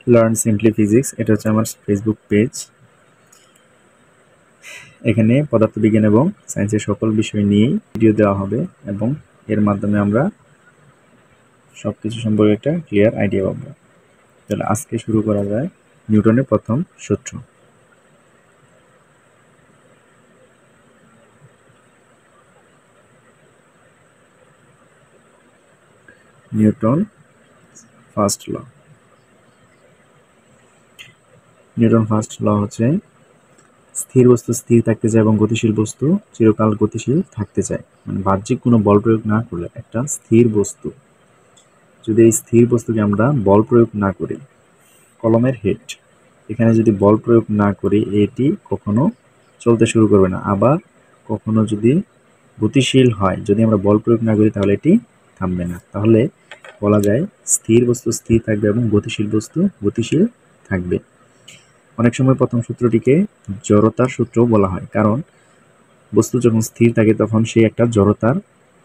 Learn simply physics, এটা হচ্ছে আমার ফেসবুক পেজ। এখানে পদার্থবিজ্ঞান এবং সায়েন্সের সকল বিষয় নিয়েই ভিডিও দেওয়া হবে এবং এর মাধ্যমে আমরা সবকিছু সম্পর্কে একটা ক্লিয়ার আইডিয়া পাবো। তাহলে আজকে শুরু করা যায় নিউটনের প্রথম সূত্র। Newton first law. Newton first law হচ্ছে স্থির বস্তু স্থির থাকতে চায় এবং গতিশীল বস্তু চিরকাল গতিশীল থাকতে চায়। মানে বাহ্যিক কোনো বল প্রয়োগ না করলে একটা স্থির বস্তু, যদি এই স্থির বস্তুকে আমরা বল প্রয়োগ না করি, কলমের হেড, এখানে যদি বল প্রয়োগ না করি এটি কখনো চলতে শুরু করবে না। আবার কখনো যদি গতিশীল হয়, যদি আমরা বল প্রয়োগ না করি তাহলে এটি থামবে না। তাহলে বলা যায় স্থির বস্তু স্থির থাকবে এবং গতিশীল বস্তু গতিশীল থাকবে। অনেক সময় প্রথম সূত্রটিকে জড়তার সূত্র বলা হয়, কারণ বস্তু যখন স্থির থাকে তখন সে একটা জড়তার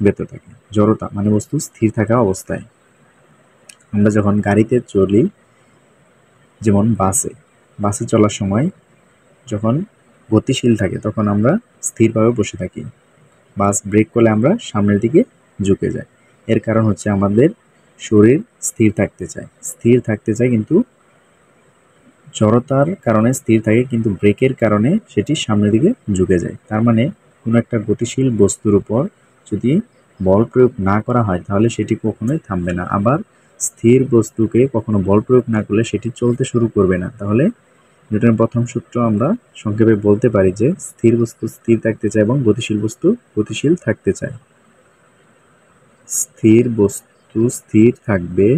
ভেতর থাকে। জড়তা মানে বস্তু স্থির থাকা অবস্থায়। আমরা যখন গাড়িতে চলি, যেমন বাসে চলার সময় যখন গতিশীল থাকে তখন আমরা স্থিরভাবে বসে থাকি। বাস ব্রেক করলে আমরা সামনের দিকে ঝুঁকে যাই। এর কারণ হচ্ছে আমাদের শরীর স্থির থাকতে চায়, কিন্তু জড়তার কারণে স্থির থাকে, কিন্তু ব্রেকের কারণে সেটি সামনের দিকে ঝুঁকে যায়। তার মানে কোনো একটা গতিশীল বস্তুর উপর যদি বল প্রয়োগ না করা হয় তাহলে সেটি কখনোই থামবে না। আবার স্থির বস্তুকে কখনো বল প্রয়োগ না করলে সেটি চলতে শুরু করবে না। তাহলে নিউটনের প্রথম সূত্র আমরা সংক্ষেপে বলতে পারি যে স্থির বস্তু স্থির থাকতে চায় এবং গতিশীল বস্তু গতিশীল থাকতে চায়। স্থির বস্তু স্থির থাকবে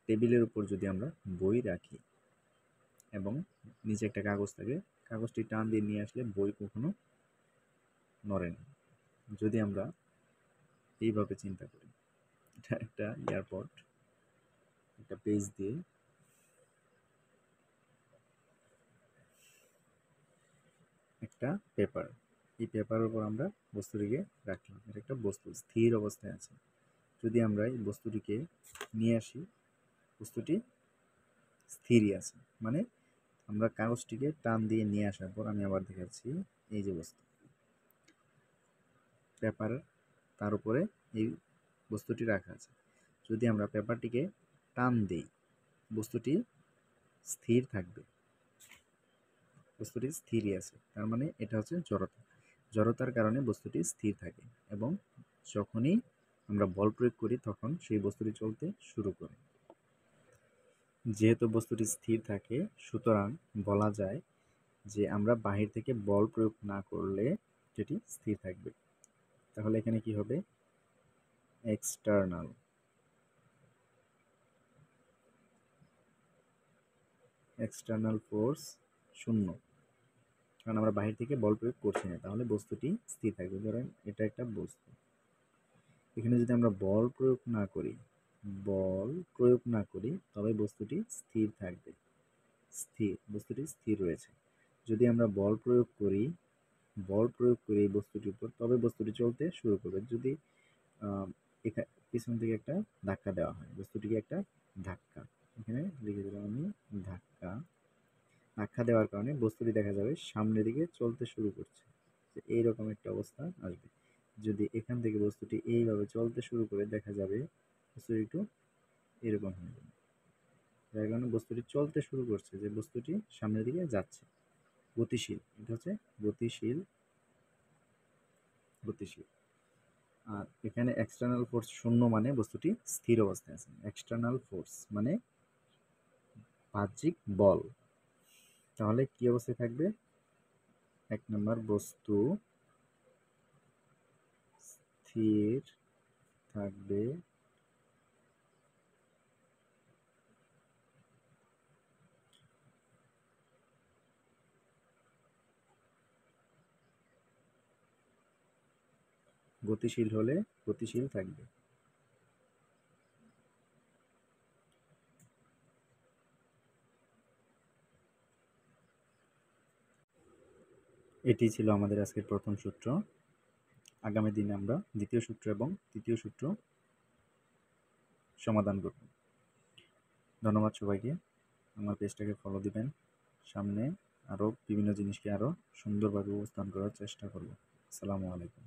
টেবিলের উপর যদি আমরা বই রাখি এবং নিচে একটা কাগজ থাকে, কাগজটি টান দিয়ে নিয়ে আসলে বই কখনো নড়ে না। যদি আমরা এইভাবে চিন্তা করি, এটা একটা এয়ারপড, একটা পেজ দিয়ে একটা পেপার, এই পেপারের উপর আমরা বস্তুটিকে রাখলাম, এটা একটা বস্তু স্থির অবস্থায় আছে। যদি আমরা এই বস্তুটিকে নিয়ে আসি, বস্তুটি স্থিরই আছে। মানে আমরা কাগজটিকে টান দিয়ে নিয়ে আসার পর, আমি আবার দেখাচ্ছি, এই যে বস্তু পেপার, তার উপরে এই বস্তুটি রাখা আছে। যদি আমরা পেপারটিকে টান দিই বস্তুটি স্থির থাকবে, বস্তুটি স্থিরই আছে। তার মানে এটা হচ্ছে জড়তা। জড়তার কারণে বস্তুটি স্থির থাকে এবং যখনই আমরা বল প্রয়োগ করি তখন সেই বস্তুটি চলতে শুরু করে। যেহেতু বস্তুটি স্থির থাকে, সুতরাং বলা যায় যে আমরা বাহির থেকে বল প্রয়োগ না করলে যেটি স্থির থাকবে। তাহলে এখানে কি হবে? এক্সটার্নাল ফোর্স শূন্য, কারণ আমরা বাহির থেকে বল প্রয়োগ করছি না, তাহলে বস্তুটি স্থির থাকবে। ধরেন এটা একটা বস্তু, এখানে যদি আমরা বল প্রয়োগ না করি তবে বস্তুটি স্থির থাকবে, বস্তুটি স্থির রয়েছে। যদি আমরা বল প্রয়োগ করি এই বস্তুটির উপর, তবে বস্তুটি চলতে শুরু করবে। যদি পিছন থেকে একটা ধাক্কা দেওয়া হয়, বস্তুটিকে একটা ধাক্কা, এখানে লিখে দিলাম আমি ধাক্কা, দেওয়ার কারণে বস্তুটি দেখা যাবে সামনের দিকে চলতে শুরু করছে, এইরকম একটা অবস্থা আসবে। যদি এখান থেকে বস্তুটি এইভাবে চলতে শুরু করে, দেখা যাবে বস্তুটি একটু এরকম হয়ে যাবে, যার কারণে বস্তুটি চলতে শুরু করছে, যে বস্তুটি সামনের দিকে যাচ্ছে, গতিশীল। এটা হচ্ছে গতিশীল। গতিশীল। আর এখানে এক্সটার্নাল ফোর্স শূন্য মানে বস্তুটি স্থির অবস্থায় আছে। এক্সটার্নাল ফোর্স মানে বাহ্যিক বল। তাহলে কি অবস্থায় থাকবে? এক নম্বর, বস্তু স্থির থাকবে গতিশীল হলে গতিশীল থাকবে। এটি ছিল আমাদের আজকের প্রথম সূত্র। আগামী দিনে আমরা দ্বিতীয় সূত্র এবং তৃতীয় সূত্র সমাধান করব। ধন্যবাদ সবাইকে। আমার পেজটাকে ফলো দিবেন। সামনে আরও বিভিন্ন জিনিসকে আরও সুন্দরভাবে উপস্থাপন করার চেষ্টা করব। আসসালামু আলাইকুম।